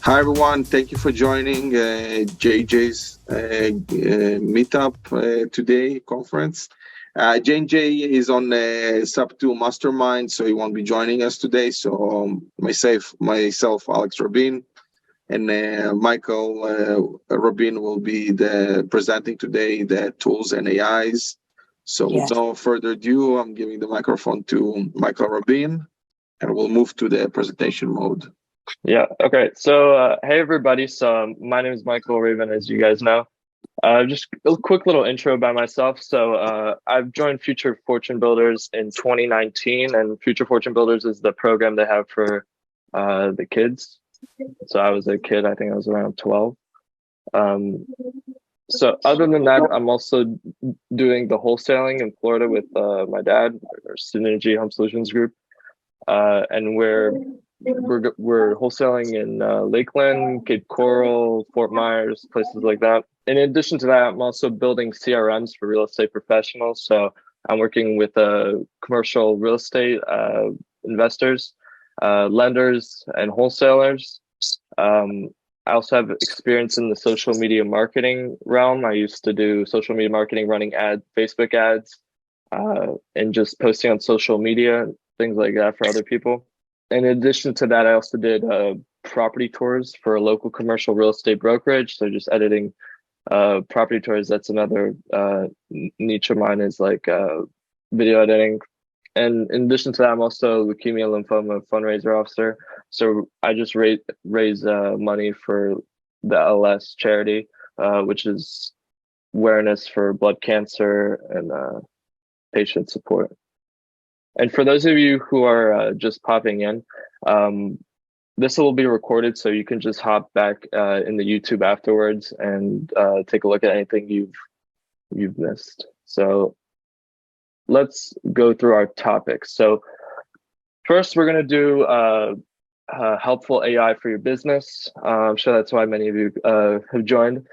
Hi everyone, thank you for joining JJ's meetup today conference. J&J is on Sub 2 Mastermind, so he won't be joining us today. So myself, Alex Rabin, and Michael Rabin will be presenting today the tools and AIs. So with no further ado, I'm giving the microphone to Michael Rabin, and we'll move to the presentation mode. Yeah. Okay. So, hey everybody. So, my name is Michael Rabin, as you guys know. Just a quick little intro about myself. So, I've joined Future Fortune Builders in 2019, and Future Fortune Builders is the program they have for the kids. So, I was a kid. I think I was around 12. So, other than that, I'm also doing the wholesaling in Florida with my dad, our Synergy Home Solutions Group, and we're wholesaling in Lakeland, Cape Coral, Fort Myers, places like that. In addition to that, I'm also building CRMs for real estate professionals. So I'm working with commercial real estate investors, lenders, and wholesalers. I also have experience in the social media marketing realm. I used to do social media marketing, running Facebook ads, and just posting on social media, things like that for other people. In addition to that, I also did property tours for a local commercial real estate brokerage. So just editing property tours. That's another niche of mine, is like video editing. And in addition to that, I'm also leukemia lymphoma fundraiser officer. So I just raise money for the LS charity, which is awareness for blood cancer and patient support. And for those of you who are just popping in, this will be recorded, so you can just hop back in the YouTube afterwards and take a look at anything you've missed. So let's go through our topics. So first, we're going to do helpful AI for your business. I'm sure that's why many of you have joined.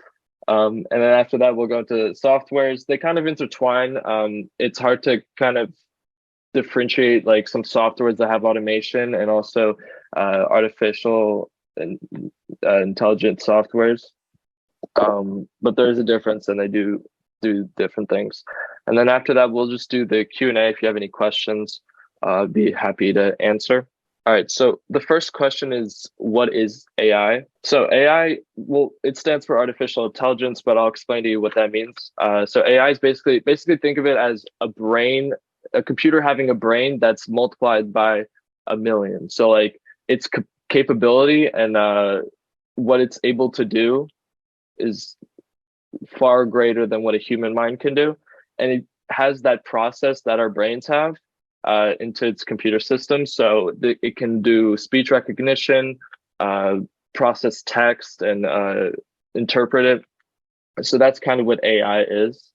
And then after that, we'll go into softwares. They kind of intertwine. It's hard to kind of differentiate like some softwares that have automation and also artificial and intelligent softwares. But there's a difference, and they do different things. And then after that, we'll just do the Q&A. If you have any questions, I'd be happy to answer. All right, so the first question is, what is AI? So AI, well, it stands for artificial intelligence, but I'll explain to you what that means. So AI is basically think of it as a computer having a brain that's multiplied by 1,000,000. So like its capability and what it's able to do is far greater than what a human mind can do. And it has that process that our brains have into its computer system. So it can do speech recognition, process text, and interpret it. So that's kind of what AI is.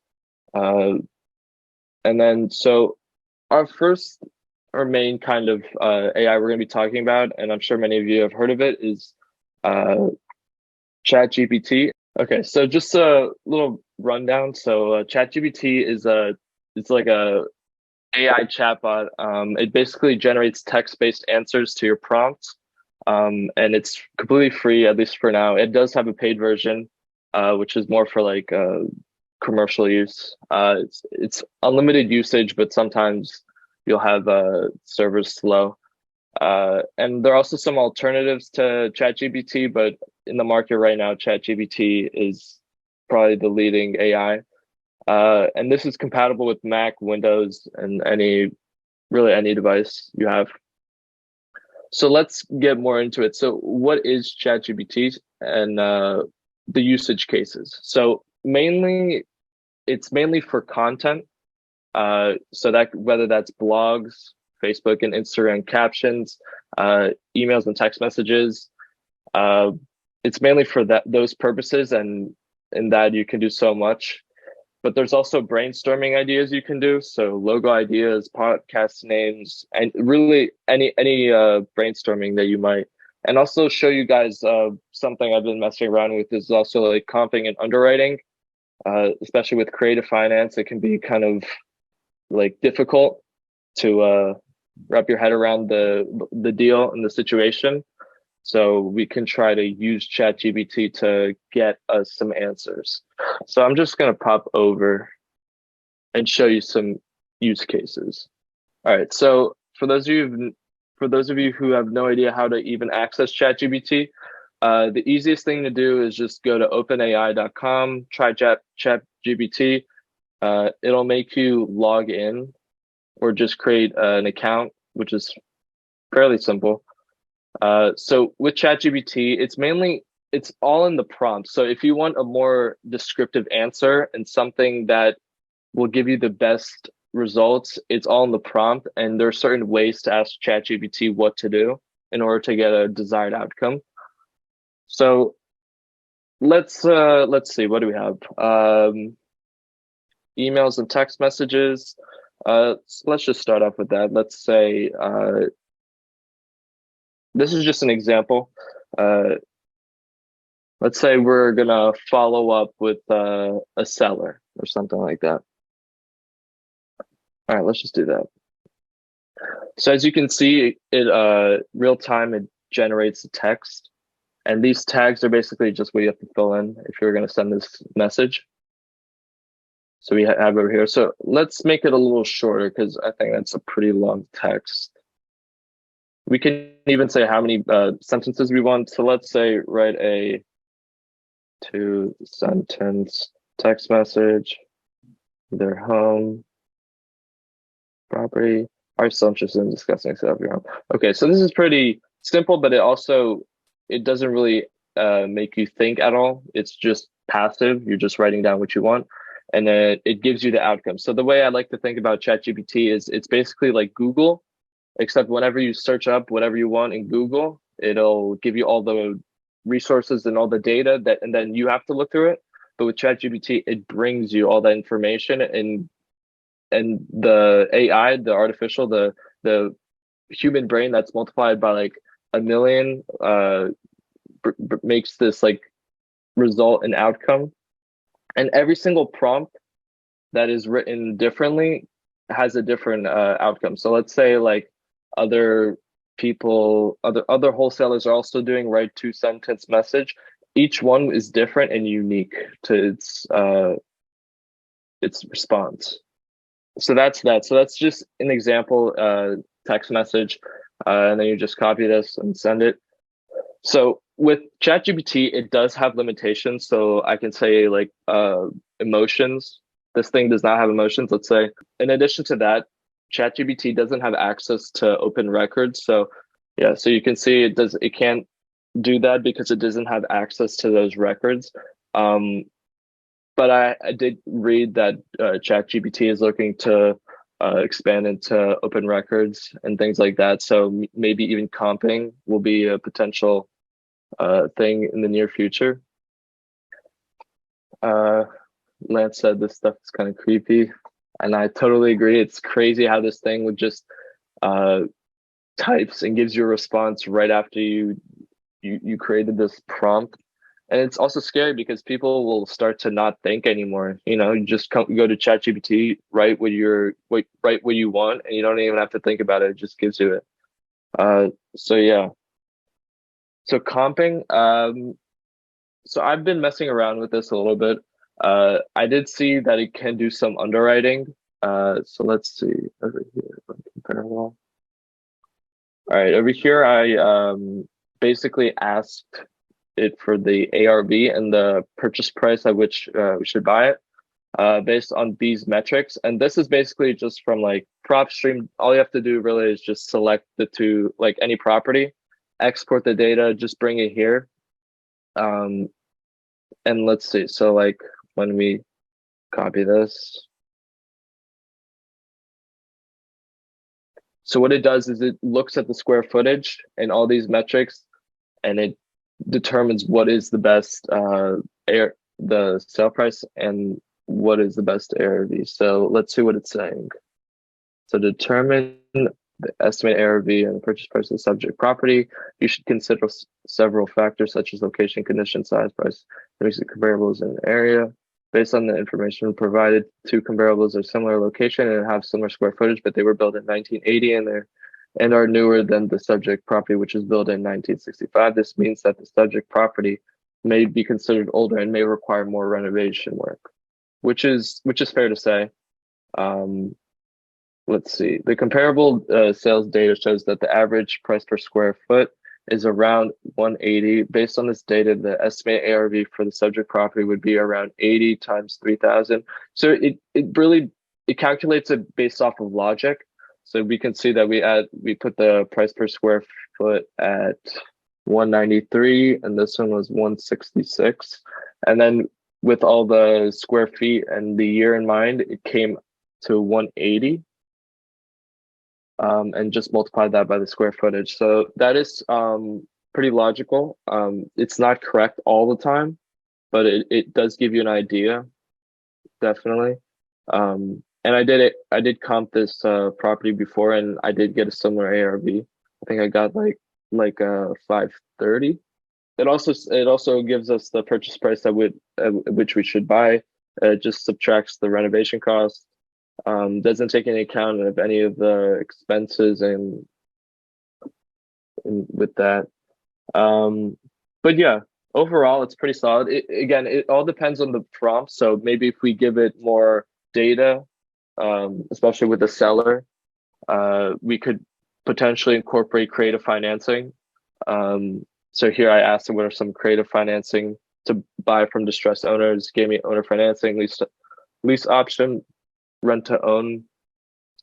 And then, so our main kind of AI we're going to be talking about, and I'm sure many of you have heard of it, is ChatGPT. Okay, so just a little rundown. So ChatGPT it's like a AI chatbot. It basically generates text-based answers to your prompts, and it's completely free, at least for now. It does have a paid version, which is more for like commercial use. It's unlimited usage, but sometimes you'll have servers slow. And there are also some alternatives to ChatGPT, but in the market right now, ChatGPT is probably the leading AI. And this is compatible with Mac, Windows, and any device you have. So let's get more into it. So what is ChatGPT and the usage cases? So it's mainly for content. So that whether that's blogs, Facebook and Instagram captions, emails and text messages, it's mainly for those purposes, and in that you can do so much. But there's also brainstorming ideas you can do. So logo ideas, podcast names, and really any brainstorming that you might. And also show you guys something I've been messing around with is also like comping and underwriting, especially with creative finance. It can be kind of like difficult to wrap your head around the deal and the situation. So we can try to use ChatGPT to get us some answers. So I'm just going to pop over and show you some use cases. All right. So for those of you who have no idea how to even access ChatGPT, the easiest thing to do is just go to openai.com, try ChatGPT. It'll make you log in or just create an account, which is fairly simple. So with ChatGPT, it's all in the prompt. So if you want a more descriptive answer and something that will give you the best results, it's all in the prompt, and there are certain ways to ask ChatGPT what to do in order to get a desired outcome. So let's see, what do we have? Emails and text messages. So let's just start off with that. Let's say this is just an example. Let's say we're gonna follow up with a seller or something like that. All right, let's just do that. So as you can see, it real time it generates the text, and these tags are basically just what you have to fill in if you're going to send this message. So we have over here. So let's make it a little shorter because I think that's a pretty long text. We can even say how many sentences we want. So let's say write a 2-sentence text message. Their home, property. Are so interested in discussing stuff your home. Okay, so this is pretty simple, but it doesn't really make you think at all. It's just passive. You're just writing down what you want, and then it gives you the outcome. So the way I like to think about ChatGPT is it's basically like Google, except whenever you search up whatever you want in Google, it'll give you all the resources and all the data and then you have to look through it. But with ChatGPT, it brings you all that information, and the AI, the artificial, the human brain that's multiplied by like a million makes this like result and outcome. And every single prompt that is written differently has a different outcome. So let's say like other wholesalers are also doing write 2-sentence message. Each one is different and unique to its response. So that's that. So that's just an example text message, and then you just copy this and send it. So with ChatGPT, it does have limitations. So I can say like emotions. This thing does not have emotions, let's say. In addition to that, ChatGPT doesn't have access to open records. So yeah, so you can see it can't do that because it doesn't have access to those records. But I did read that ChatGPT is looking to expand into open records and things like that. So maybe even comping will be a potential thing in the near future. Lance said this stuff is kind of creepy, and I totally agree. It's crazy how this thing would just types and gives you a response right after you created this prompt. And it's also scary because people will start to not think anymore. You just go to ChatGPT, write what you want, and you don't even have to think about it. It just gives you it. So yeah. So comping. So I've been messing around with this a little bit. I did see that it can do some underwriting. So let's see over here. Comparable. All right, over here I basically asked it for the ARV and the purchase price at which we should buy it based on these metrics. And this is basically just from like PropStream. All you have to do really is just select the two, like any property, export the data, just bring it here. And let's see. So like when we copy this. So what it does is it looks at the square footage and all these metrics, and it determines what is the best the sale price and what is the best ARV. So let's see what it's saying. So determine the estimated ARV and the purchase price of the subject property. You should consider several factors such as location, condition, size, price, basic comparables in the area. Based on the information provided, two comparables are similar location and have similar square footage, but they were built in 1980 and they're and are newer than the subject property, which was built in 1965. This means that the subject property may be considered older and may require more renovation work, which is fair to say. Um, let's see. The comparable sales data shows that the average price per square foot is around 180. Based on this data, the estimated ARV for the subject property would be around 80 times 3,000. So it calculates it based off of logic. So we can see that we put the price per square foot at 193, and this one was 166. And then with all the square feet and the year in mind, it came to 180. And just multiply that by the square footage. So that is pretty logical. It's not correct all the time, but it does give you an idea, definitely. And I did comp this property before, and I did get a similar ARV. I think I got like 530. It also gives us the purchase price which we should buy. It just subtracts the renovation cost. Doesn't take into account of any of the expenses and with that. But yeah, overall, it's pretty solid. Again, it all depends on the prompt. So maybe if we give it more data, especially with the seller, we could potentially incorporate creative financing. So here I asked them what are some creative financing to buy from distressed owners, gave me owner financing, lease option, rent to own,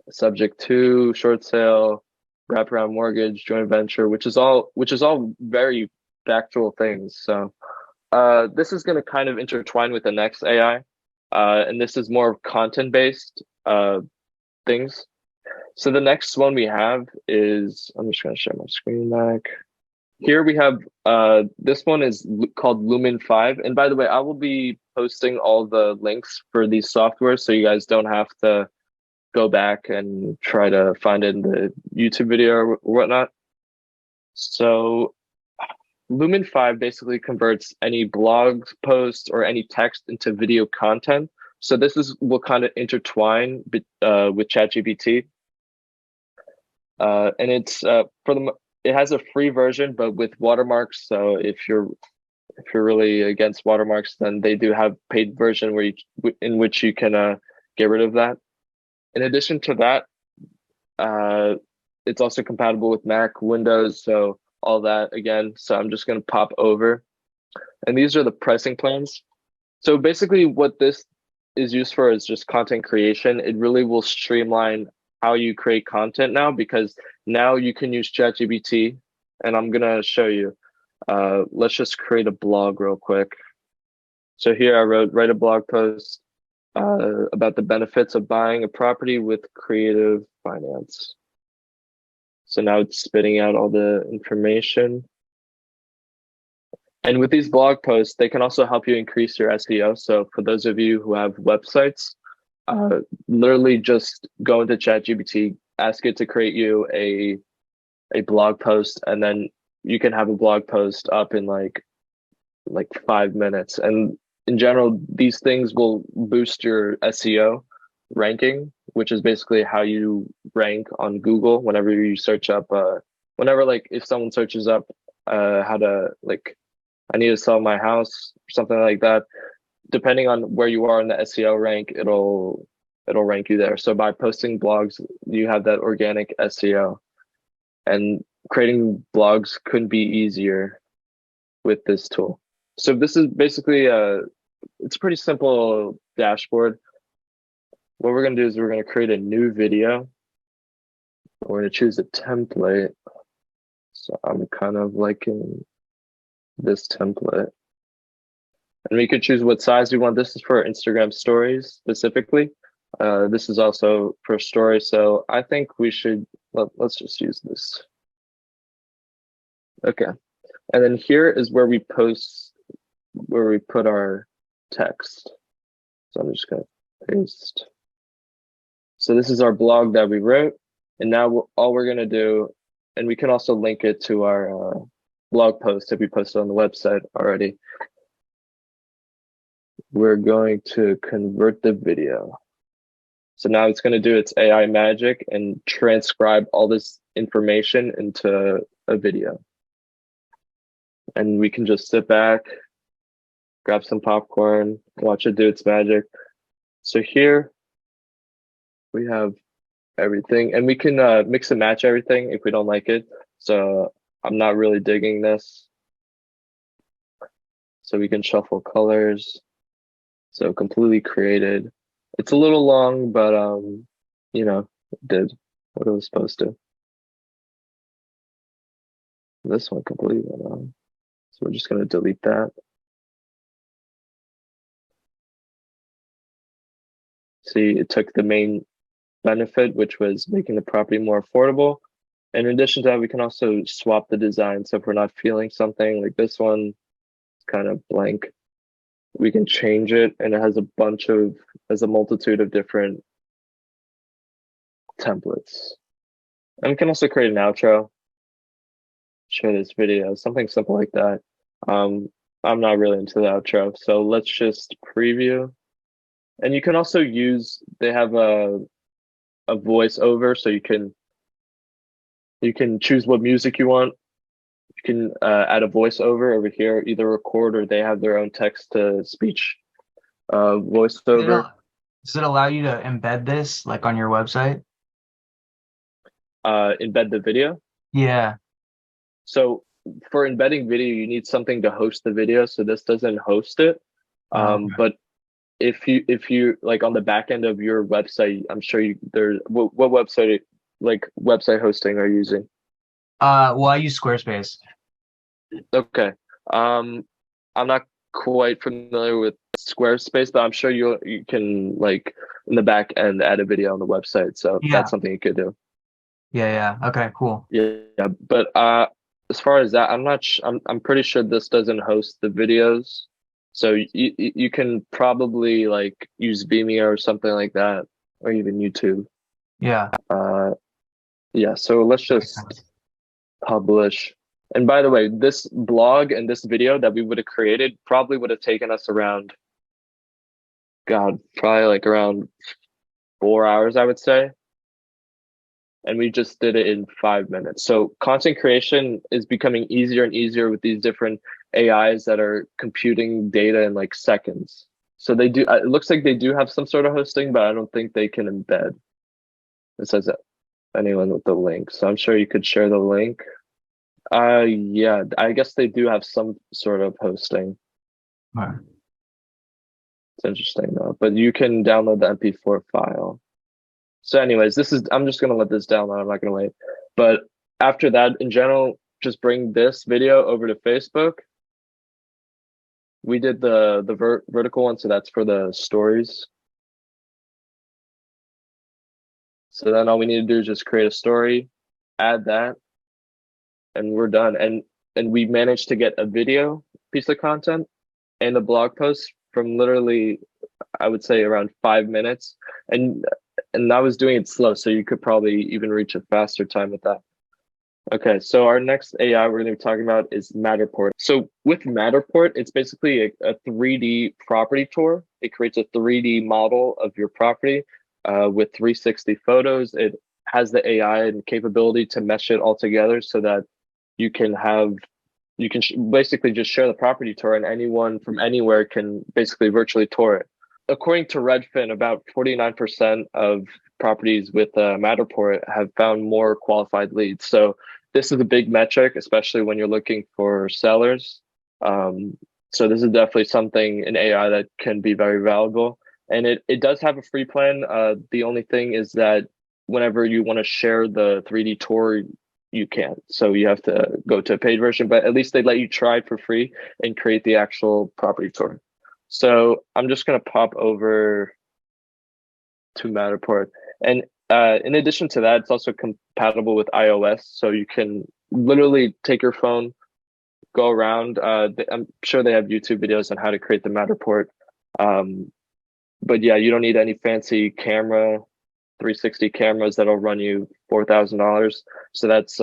subject to short sale, wraparound mortgage, joint venture, which is all very factual things. So this is going to kind of intertwine with the next AI, and this is more content based things. So the next one we have is, I'm just going to share my screen back. Here we have this one is called Lumen 5. And by the way, I will be posting all the links for these softwares so you guys don't have to go back and try to find it in the YouTube video or whatnot. So Lumen 5 basically converts any blog post or any text into video content. So this will kind of intertwine with ChatGPT. And it has a free version, but with watermarks. So if you're really against watermarks, then they do have paid version in which you can get rid of that. In addition to that, it's also compatible with Mac, Windows, so all that again. So I'm just going to pop over, and these are the pricing plans. So basically, what this is used for is just content creation. It really will streamline how you create content now, because now you can use ChatGPT, and I'm gonna show you. Let's just create a blog real quick. So here I write a blog post about the benefits of buying a property with creative finance. So now it's spitting out all the information. And with these blog posts, they can also help you increase your SEO. So for those of you who have websites, literally just go into ChatGPT, ask it to create you a blog post, and then you can have a blog post up in like 5 minutes. And in general, these things will boost your SEO ranking, which is basically how you rank on Google whenever you search up if someone searches up how to I need to sell my house or something like that. Depending on where you are in the SEO rank, it'll rank you there. So by posting blogs, you have that organic SEO, and creating blogs couldn't be easier with this tool. So this is basically it's a pretty simple dashboard. What we're going to do is we're going to create a new video. We're going to choose a template. So I'm kind of liking this template. And we could choose what size we want. This is for Instagram stories specifically. This is also for story. So I think we should, let's just use this. Okay. And then here is where we put our text. So I'm just going to paste. So this is our blog that we wrote. And now all we're going to do, and we can also link it to our blog post that we posted on the website already. We're going to convert the video. So now it's going to do its AI magic and transcribe all this information into a video. And we can just sit back, grab some popcorn, watch it do its magic. So here we have everything, and we can mix and match everything if we don't like it. So I'm not really digging this. So we can shuffle colors. So completely created. It's a little long, but you know, it did what it was supposed to. This one completely went on. So we're just gonna delete that. See, it took the main benefit, which was making the property more affordable. In addition to that, we can also swap the design. So if we're not feeling something like this one, it's kind of blank, we can change it, and it has a multitude of different templates. And we can also create an outro, share this video, something simple like that. I'm not really into the outro, so let's just preview. And you can also they have a voiceover, so you can choose what music you want. You can add a voiceover over here, either record or they have their own text to speech voiceover. Does it allow you to embed this like on your website? Embed the video. Yeah. So for embedding video, you need something to host the video. So this doesn't host it. Okay. But if you like on the back end of your website, I'm sure there's what website hosting are you using? Well, I use Squarespace. Okay. I'm not quite familiar with Squarespace, but I'm sure you can like in the back end add a video on the website. So that's something you could do. Yeah. Okay, cool. Yeah, but as far as that, I'm pretty sure this doesn't host the videos. So you can probably like use Vimeo or something like that, or even YouTube. Yeah. Yeah, so let's just publish. And by the way, this blog and this video that we would have created probably would have taken us around, probably like around 4 hours, I would say. And we just did it in 5 minutes. So content creation is becoming easier and easier with these different AIs that are computing data in like seconds. So they do, it looks like they do have some sort of hosting, but I don't think they can embed. It says that anyone with the link. So I'm sure you could share the link. Yeah, I guess they do have some sort of hosting. Right. It's interesting though, but you can download the MP4 file. So anyways, I'm just gonna let this download. I'm not gonna wait. But after that, in general, just bring this video over to Facebook. We did the vertical one, so that's for the stories. So then all we need to do is just create a story, add that, and we're done. And we managed to get a video piece of content and a blog post from literally, I would say, around 5 minutes. And I was doing it slow, so you could probably even reach a faster time with that. Okay, so our next AI we're going to be talking about is Matterport. So with Matterport, it's basically a 3D property tour. It creates a 3D model of your property with 360 photos. It has the AI and capability to mesh it all together so that you can basically just share the property tour, and anyone from anywhere can basically virtually tour it. According to Redfin, about 49% of properties with Matterport have found more qualified leads. So this is a big metric, especially when you're looking for sellers. So this is definitely something in AI that can be very valuable. And it does have a free plan. The only thing is that whenever you want to share the 3D tour, you can't. So you have to go to a paid version, but at least they let you try it for free and create the actual property tour. So I'm just going to pop over to Matterport. And in addition to that, it's also compatible with iOS. So you can literally take your phone, go around. I'm sure they have YouTube videos on how to create the Matterport. But yeah, you don't need any fancy camera, 360 cameras that'll run you $4,000. So that's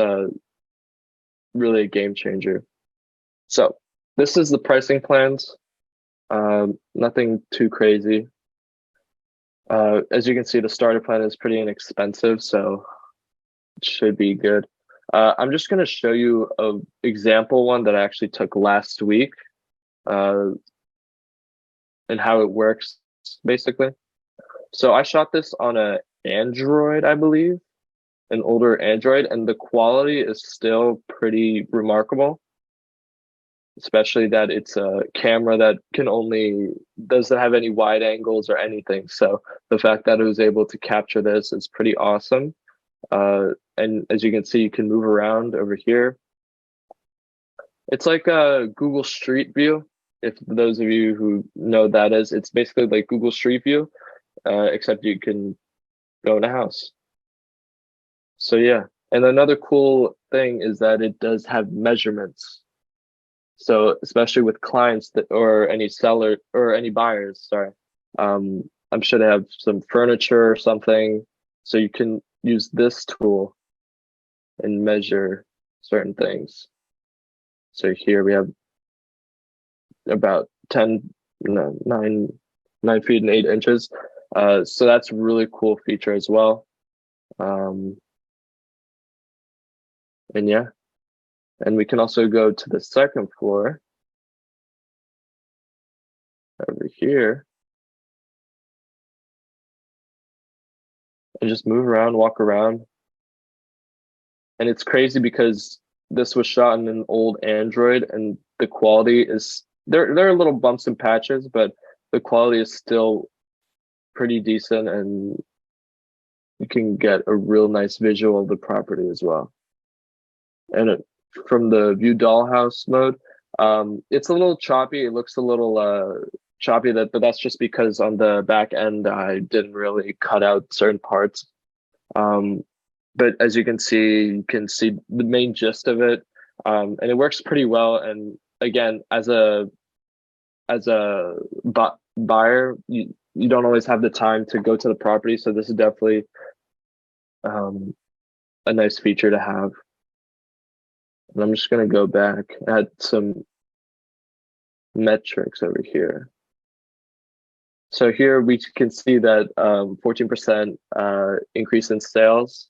really a game changer. So this is the pricing plans. Nothing too crazy. As you can see, the starter plan is pretty inexpensive. So should be good. I'm just going to show you a example one that I actually took last week, and how it works basically. So I shot this on a Android, I believe, an older Android, and the quality is still pretty remarkable, especially that it's a camera that doesn't have any wide angles or anything. So the fact that it was able to capture this is pretty awesome. And as you can see, you can move around over here. It's like a Google Street View. If those of you who know what that is, it's basically like Google Street View, except you can go in a house. So yeah, and another cool thing is that it does have measurements. So especially with clients or any seller or any buyers, sorry, I'm sure they have some furniture or something. So you can use this tool and measure certain things. So here we have about 9 feet and 8 inches. So that's a really cool feature as well. And yeah, and we can also go to the second floor over here and just move around, walk around. And it's crazy because this was shot in an old Android and the quality is, there are little bumps and patches, but the quality is still pretty decent and you can get a real nice visual of the property as well. And from the view dollhouse mode, it's a little choppy. It looks a little choppy, but that's just because on the back end I didn't really cut out certain parts. But as you can see the main gist of it, and it works pretty well. And again, as a buyer, you don't always have the time to go to the property, so this is definitely a nice feature to have. And I'm just going to go back, add some metrics over here. So here we can see that 14% increase in sales,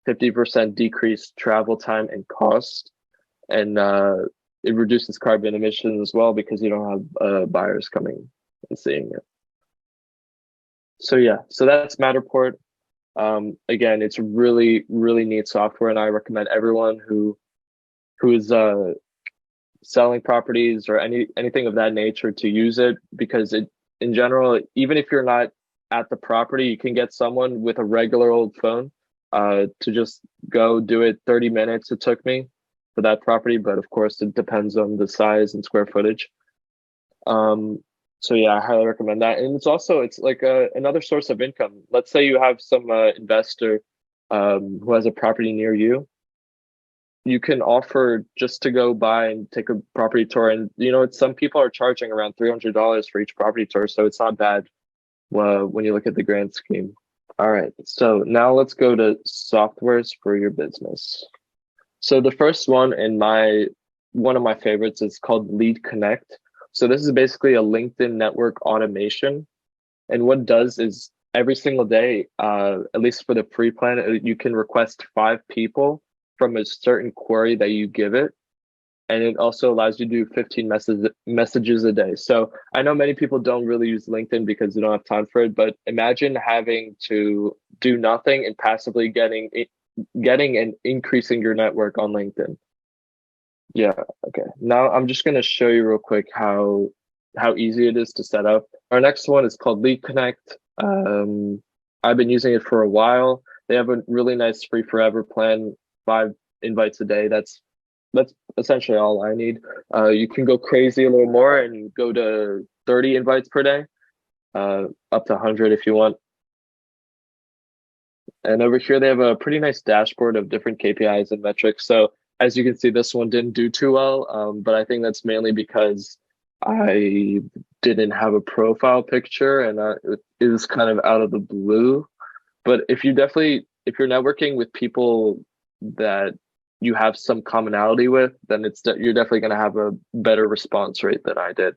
50% decreased travel time and cost, and it reduces carbon emissions as well because you don't have buyers coming and seeing it. So yeah, so that's Matterport. Again, it's really, really neat software, and I recommend everyone who is selling properties or anything of that nature to use it, because it, in general, even if you're not at the property, you can get someone with a regular old phone to just go do it. 30 minutes it took me for that property, but of course it depends on the size and square footage. So yeah, I highly recommend that. And it's like another source of income. Let's say you have some investor who has a property near you. You can offer just to go by and take a property tour, and some people are charging around $300 for each property tour, so it's not bad when you look at the grand scheme. All right, so now let's go to softwares for your business. So the first one one of my favorites is called Lead Connect. So this is basically a LinkedIn network automation, and what it does is every single day, at least for the free plan, you can request 5 people from a certain query that you give it. And it also allows you to do 15 messages a day. So I know many people don't really use LinkedIn because they don't have time for it, but imagine having to do nothing and passively getting and increasing your network on LinkedIn. Yeah, okay. Now I'm just gonna show you real quick how easy it is to set up. Our next one is called Lead Connect. I've been using it for a while. They have a really nice free forever plan, 5 invites a day. That's essentially all I need. You can go crazy a little more and go to 30 invites per day, up to 100 if you want. And over here, they have a pretty nice dashboard of different KPIs and metrics. So as you can see, this one didn't do too well, but I think that's mainly because I didn't have a profile picture and it was kind of out of the blue. But if you're networking with people that you have some commonality with, then you're definitely going to have a better response rate than I did.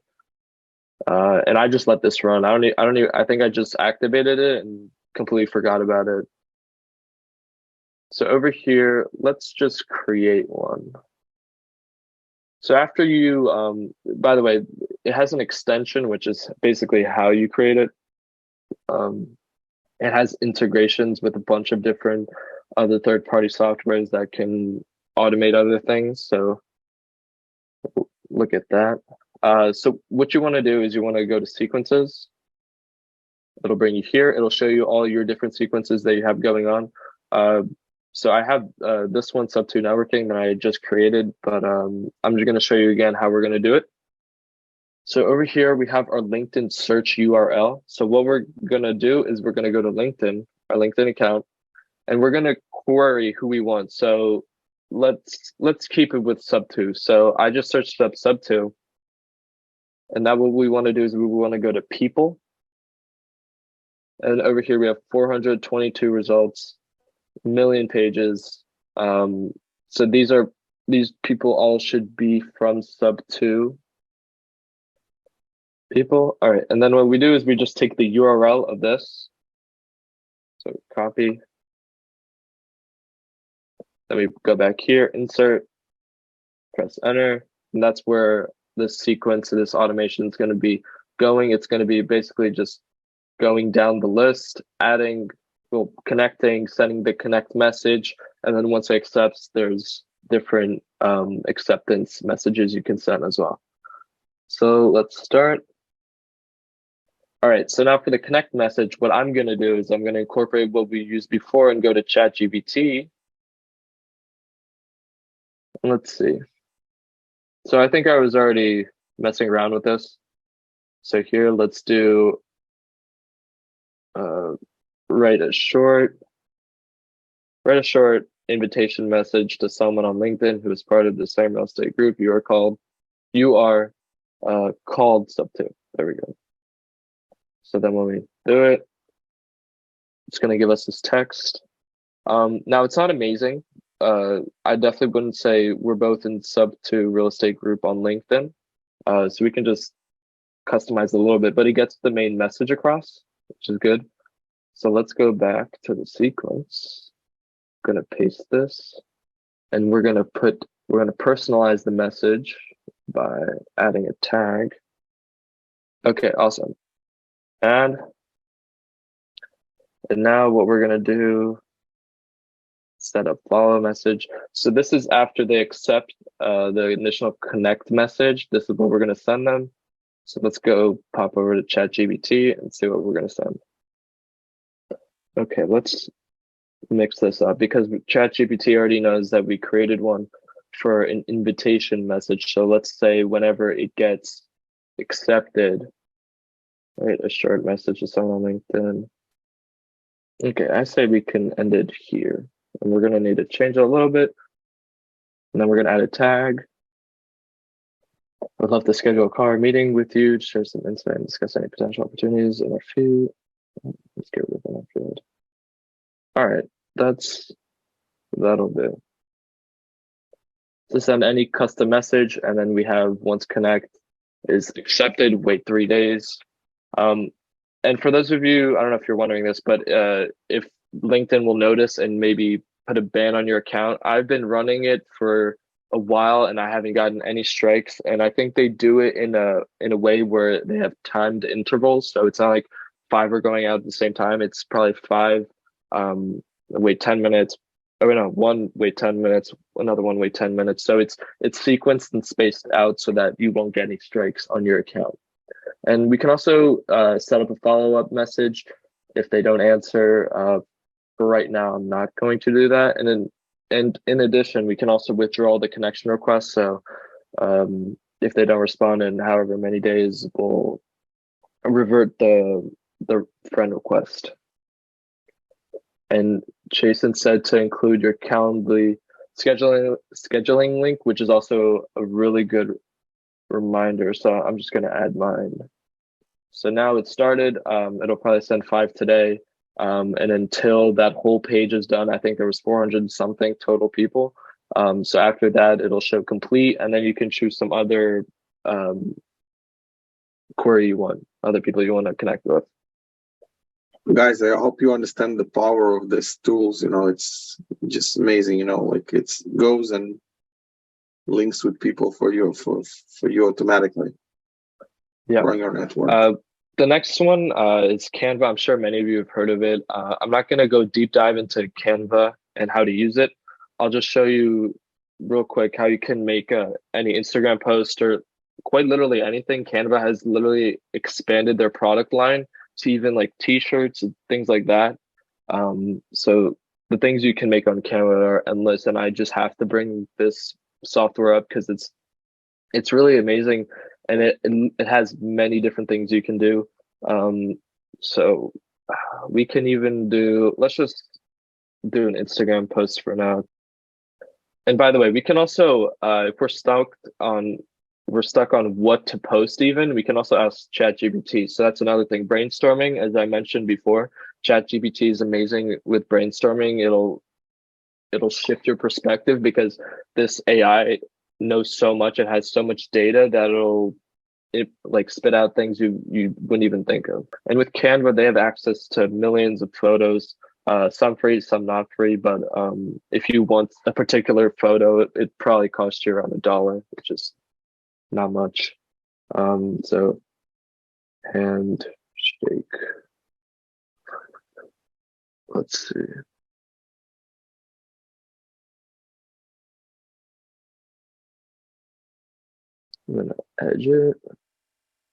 And I just let this run. I think I just activated it and completely forgot about it. So over here, let's just create one. So after you, by the way, it has an extension, which is basically how you create it. It has integrations with a bunch of different other third-party softwares that can automate other things. So look at that. So what you want to do is you want to go to sequences. It'll bring you here. It'll show you all your different sequences that you have going on. So I have this one, Sub2 networking, that I just created, but I'm just going to show you again how we're going to do it. So over here, we have our LinkedIn search URL. So what we're going to do is we're going to go to LinkedIn, our LinkedIn account, and we're going to query who we want. So let's keep it with Sub2. So I just searched up Sub2. And now what we want to do is we want to go to people. And over here, we have 422 results, million pages. So these people all should be from Sub2 people. All right, and then what we do is we just take the URL of this. So copy. Then we go back here, insert, press enter, and that's where this sequence of this automation is going to be going. It's going to be basically just going down the list, adding, well, connecting, sending the connect message, and then once it accepts, there's different acceptance messages you can send as well. So let's start. All right, so now for the connect message, what I'm going to do is I'm going to incorporate what we used before and go to ChatGPT. Let's see. So I think I was already messing around with this. So here, let's do write a short invitation message to someone on LinkedIn who is part of the same real estate group. You are called Sub2. There we go. So then when we do it, it's going to give us this text. Now it's not amazing. I definitely wouldn't say we're both in Sub2 real estate group on LinkedIn. So we can just customize a little bit, but it gets the main message across, which is good. So let's go back to the sequence. I'm going to paste this, and we're going to personalize the message by adding a tag. Okay, awesome. And now what we're going to do, set up follow message. So this is after they accept the initial connect message. This is what we're going to send them. So let's go pop over to ChatGPT and see what we're going to send. Okay, let's mix this up because ChatGPT already knows that we created one for an invitation message. So let's say whenever it gets accepted, right, a short message to someone on LinkedIn. Okay, I say we can end it here. And we're going to need to change it a little bit. And then we're going to add a tag. I'd love to schedule a call meeting with you to share some insight and discuss any potential opportunities in our field. Let's get rid of that field. All right, that'll do. To send any custom message, and then we have once connect is accepted, wait 3 days. And for those of you, I don't know if you're wondering this, but if LinkedIn will notice and maybe put a ban on your account, I've been running it for a while and I haven't gotten any strikes. And I think they do it in a way where they have timed intervals. So it's not like 5 are going out at the same time. It's probably 5, wait 10 minutes. Oh no, 1 wait 10 minutes, another 1 wait 10 minutes. So it's sequenced and spaced out so that you won't get any strikes on your account. And we can also set up a follow-up message if they don't answer. For right now, I'm not going to do that. And in addition, we can also withdraw the connection request. So if they don't respond in however many days, we'll revert the friend request. And Jason said to include your Calendly scheduling link, which is also a really good reminder. So I'm just going to add mine. So now it's started. It'll probably send 5 today. And until that whole page is done, I think there was 400 something total people. So after that, it'll show complete, and then you can choose some other query you want, other people you want to connect with. Guys, I hope you understand the power of these tools. It's just amazing. Like it goes and links with people for you automatically. Yeah. Growing your network. The next one is Canva. I'm sure many of you have heard of it. I'm not going to go deep dive into Canva and how to use it. I'll just show you real quick how you can make any Instagram post or quite literally anything. Canva has literally expanded their product line to even like t-shirts and things like that. So the things you can make on Canva are endless, and I just have to bring this software up because it's really amazing, and it has many different things you can do. So we can even let's just do an Instagram post for now. And by the way, we can also if we're stuck on what to post, even we can also ask ChatGPT. So that's another thing. Brainstorming, as I mentioned before, ChatGPT is amazing with brainstorming. It'll shift your perspective because this AI knows so much. It has so much data that it like spit out things you wouldn't even think of. And with Canva, they have access to millions of photos, some free, some not free. But if you want a particular photo, it probably costs you around $1, which is not much. So handshake. Let's see. I'm gonna edge it.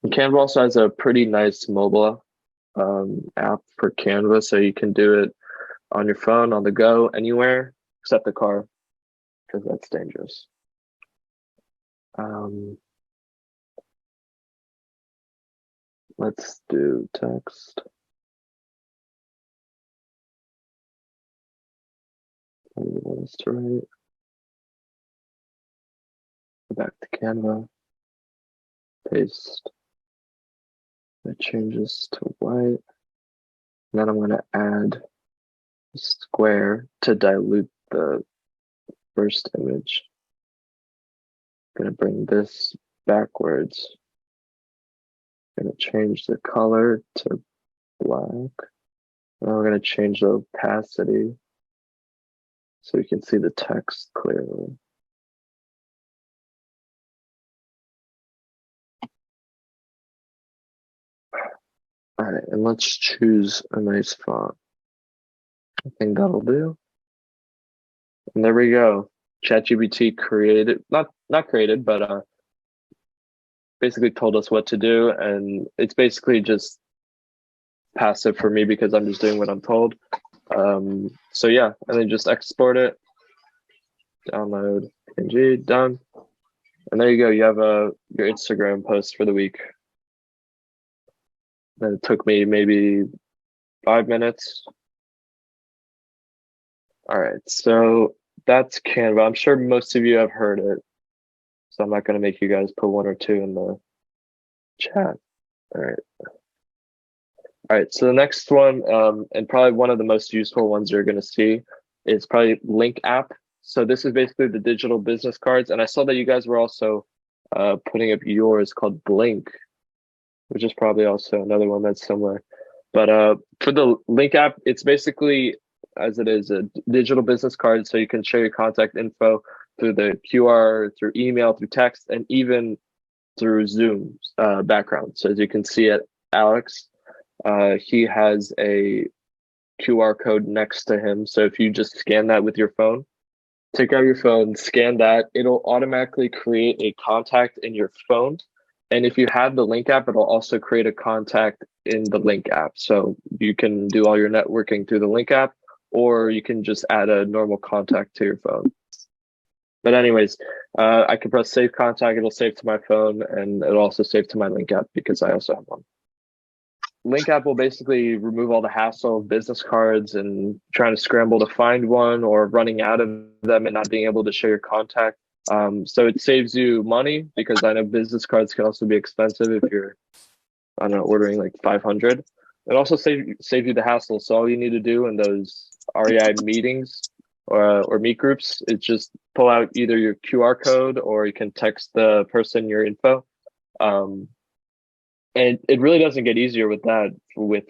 Canva also has a pretty nice mobile app for Canva, so you can do it on your phone, on the go, anywhere except the car, because that's dangerous. Let's do text. What do you want us to write? Go back to Canva. Paste. It changes to white. And then I'm going to add a square to dilute the first image. I'm going to bring this backwards. I'm going to change the color to black. Now we're going to change the opacity so we can see the text clearly. All right, and let's choose a nice font. I think that'll do. And there we go. ChatGPT created, not created, but basically told us what to do, and it's basically just passive for me because I'm just doing what I'm told. So yeah, and then just export it, download PNG, done, and there you go. You have your Instagram post for the week. And it took me maybe 5 minutes. All right, so that's Canva. I'm sure most of you have heard it, so I'm not going to make you guys put one or two in the chat. All right, so the next one, and probably one of the most useful ones you're going to see, is probably Link app. So this is basically the digital business cards, and I saw that you guys were also putting up yours called Blink, which is probably also another one that's similar. But for the Link app, it's basically, as it is, a digital business card, so you can share your contact info through the QR, through email, through text, and even through Zoom background. So as you can see at Alex, he has a QR code next to him. So if you just scan that with your phone, take out your phone, scan that, it'll automatically create a contact in your phone. And if you have the Link app, it'll also create a contact in the Link app. So you can do all your networking through the Link app, or you can just add a normal contact to your phone. But anyways, I can press save contact, it'll save to my phone, and it'll also save to my Link app because I also have one. Link app will basically remove all the hassle of business cards and trying to scramble to find one or running out of them and not being able to share your contact. So it saves you money because I know business cards can also be expensive if you're, I don't know, ordering like 500. It also save you the hassle. So all you need to do in those REI meetings or meet groups is just pull out either your QR code or you can text the person your info. And it really doesn't get easier with that, with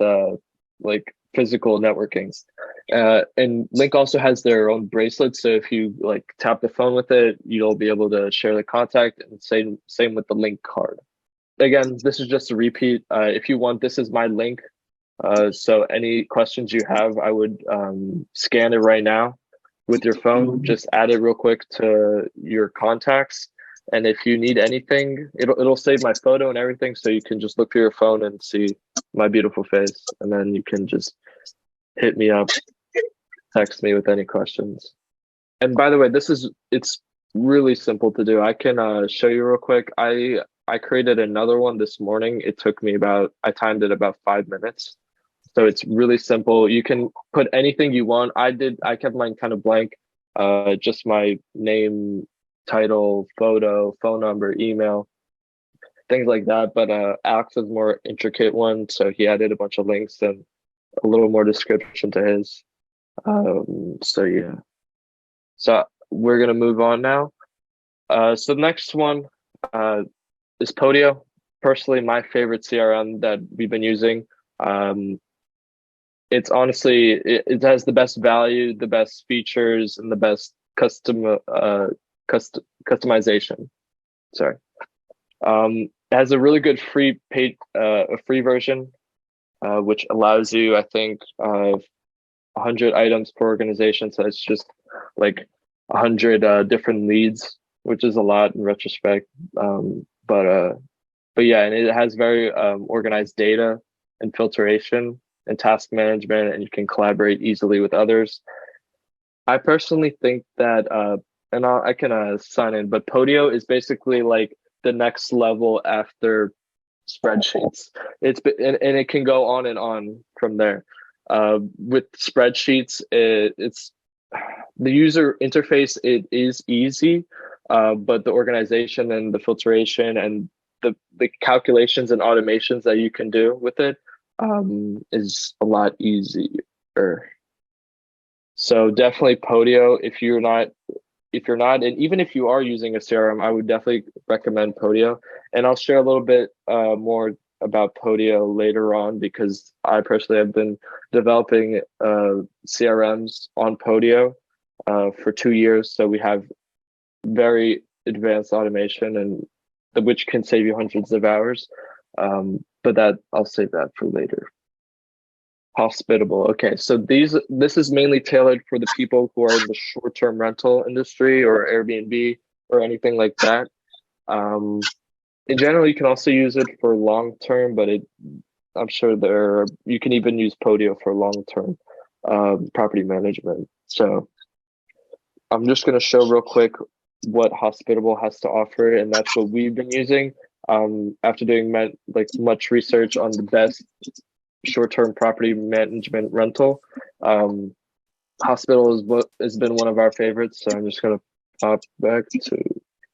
like physical networking. And Link also has their own bracelet, so if you like tap the phone with it, you'll be able to share the contact, and same with the Link card. Again, this is just a repeat. If you want, this is my link. So any questions you have, I would scan it right now with your phone. Just add it real quick to your contacts. And if you need anything, it'll save my photo and everything, so you can just look through your phone and see my beautiful face. And then you can just hit me up, text me with any questions. And by the way, it's really simple to do. I can show you real quick. I created another one this morning. It took me I timed it about 5 minutes. So it's really simple. You can put anything you want. I kept mine kind of blank. Just my name, title, photo, phone number, email, things like that. But Alex is more intricate one, so he added a bunch of links and a little more description to his. So yeah. So we're gonna move on now. So the next one is Podio. Personally, my favorite CRM that we've been using. It's honestly, it has the best value, the best features, and the best customization. Sorry. It has a really good free version, which allows you, I think, 100 items per organization. So it's just like 100 different leads, which is a lot in retrospect. But yeah, and it has very organized data and filtration and task management, and you can collaborate easily with others. I personally think that, and I can sign in, but Podio is basically like the next level after spreadsheets. And it can go on and on from there. With spreadsheets, it's the user interface. It is easy, but the organization and the filtration and the calculations and automations that you can do with it is a lot easier. So definitely Podio. If you're not, and even if you are using a CRM, I would definitely recommend Podio. And I'll share a little bit more about Podio later on, because I personally have been developing CRMs on Podio for 2 years. So we have very advanced automation, and which can save you hundreds of hours. But I'll save that for later. Hospitable. Okay, so this is mainly tailored for the people who are in the short-term rental industry or Airbnb or anything like that. In general, you can also use it for long-term, but I'm sure you can even use Podio for long-term property management. So I'm just going to show real quick what Hospitable has to offer, and that's what we've been using. After doing much research on the best short-term property management rental, Hospitable has been one of our favorites. So I'm just gonna pop back to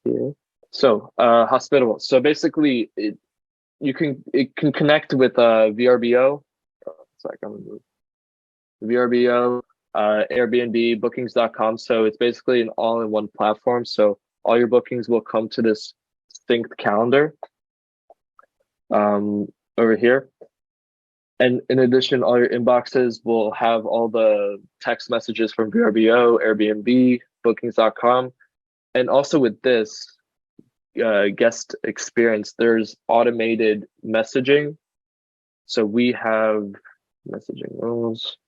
here. So Hospitable. So basically, it can connect with VRBO. Sorry, I'm gonna move. VRBO, Airbnb, bookings.com. So it's basically an all-in-one platform. So all your bookings will come to this synced calendar over here. And in addition, all your inboxes will have all the text messages from VRBO, Airbnb, bookings.com. And also with this guest experience, there's automated messaging. So we have messaging rules.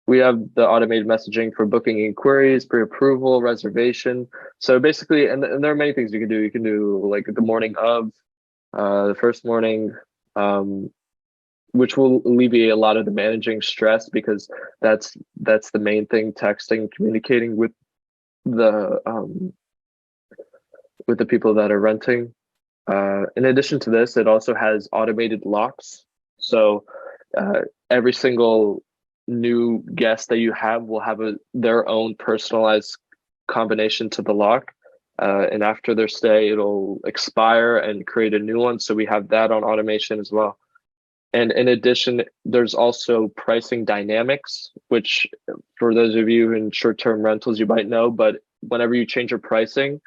We have the automated messaging for booking inquiries, pre-approval, reservation. So basically, and there are many things you can do. You can do like the morning of, the first morning, which will alleviate a lot of the managing stress, because that's the main thing, texting, communicating with the people that are renting. In addition to this, it also has automated locks. So every single new guest that you have will have their own personalized combination to the lock. And after their stay, it'll expire and create a new one. So we have that on automation as well. And in addition, there's also pricing dynamics, which for those of you in short-term rentals, you might know, but whenever you change your pricing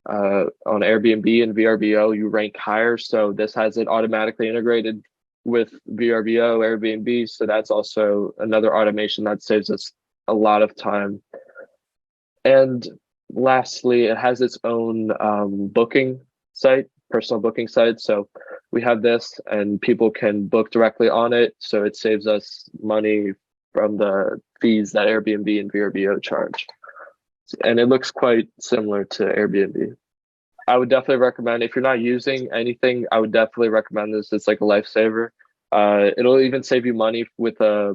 on Airbnb and VRBO, you rank higher. So this has it automatically integrated with VRBO, Airbnb. So that's also another automation that saves us a lot of time. And lastly, it has its own booking site, personal booking site. So we have this and people can book directly on it. So it saves us money from the fees that Airbnb and VRBO charge. And it looks quite similar to Airbnb. I would definitely recommend, if you're not using anything, I would definitely recommend this. It's like a lifesaver. It'll even save you money with a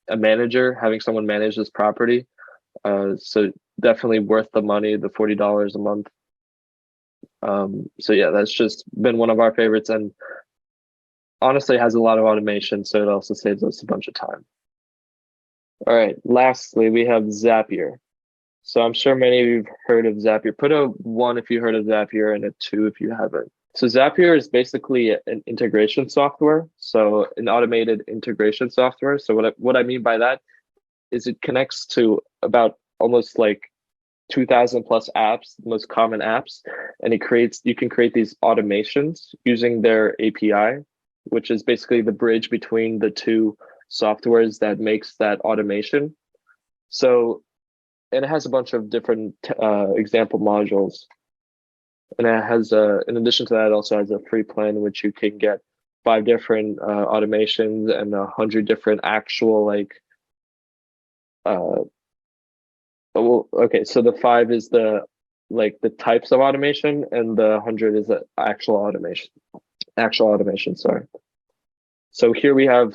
manager, having someone manage this property. So definitely worth the money, the $40 a month. So yeah, that's just been one of our favorites, and honestly has a lot of automation, so it also saves us a bunch of time. All right, lastly, we have Zapier. So I'm sure many of you have heard of Zapier. Put a 1 if you heard of Zapier and a 2 if you haven't. So Zapier is basically an integration software. So an automated integration software. So what I mean by that is it connects to about almost like 2,000 plus apps, the most common apps, and you can create these automations using their API, which is basically the bridge between the two softwares that makes that automation. So, and it has a bunch of different example modules. And it has, in addition to that, it also has a free plan, which you can get 5 different automations and 100 different actual well, okay, so the 5 is the types of automation, and the 100 is the actual automation, sorry. So here we have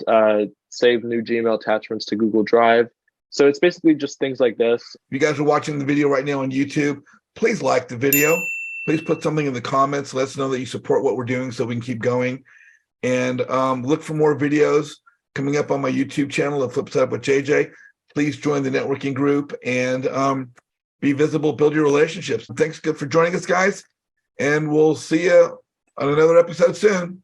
save new Gmail attachments to Google Drive. So it's basically just things like this. If you guys are watching the video right now on YouTube, please like the video. Please put something in the comments. Let us know that you support what we're doing so we can keep going. And look for more videos coming up on my YouTube channel, The Flip Side with JJ. Please join the networking group and be visible, build your relationships. Thanks for joining us, guys. And we'll see you on another episode soon.